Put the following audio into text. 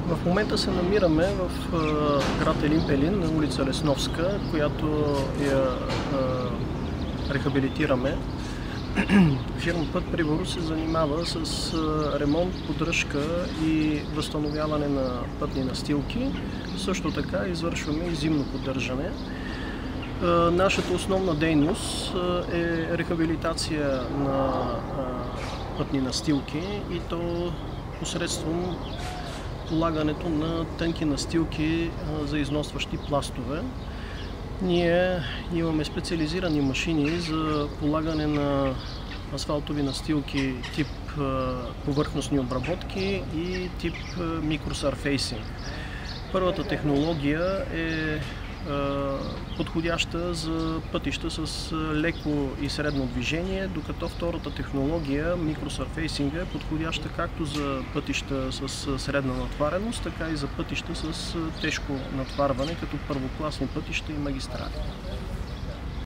В момента се намираме в град Елин Пелин, на улица Лесновска, която я рехабилитираме. Фирма Път Прибор се занимава с ремонт, поддръжка и възстановяване на пътни настилки. Също така извършваме и зимно поддържане. Нашата основна дейност е рехабилитация на пътни настилки и то посредством полагането на тънки настилки за износващи пластове. Ние имаме специализирани машини за полагане на асфалтови настилки тип повърхностни обработки и тип микросърфейсинг. Първата технология е подходяща за пътища с леко и средно движение, докато втората технология, микросърфейсинга, е подходяща както за пътища с средна натвареност, така и за пътища с тежко натварване, като първокласни пътища и магистрали.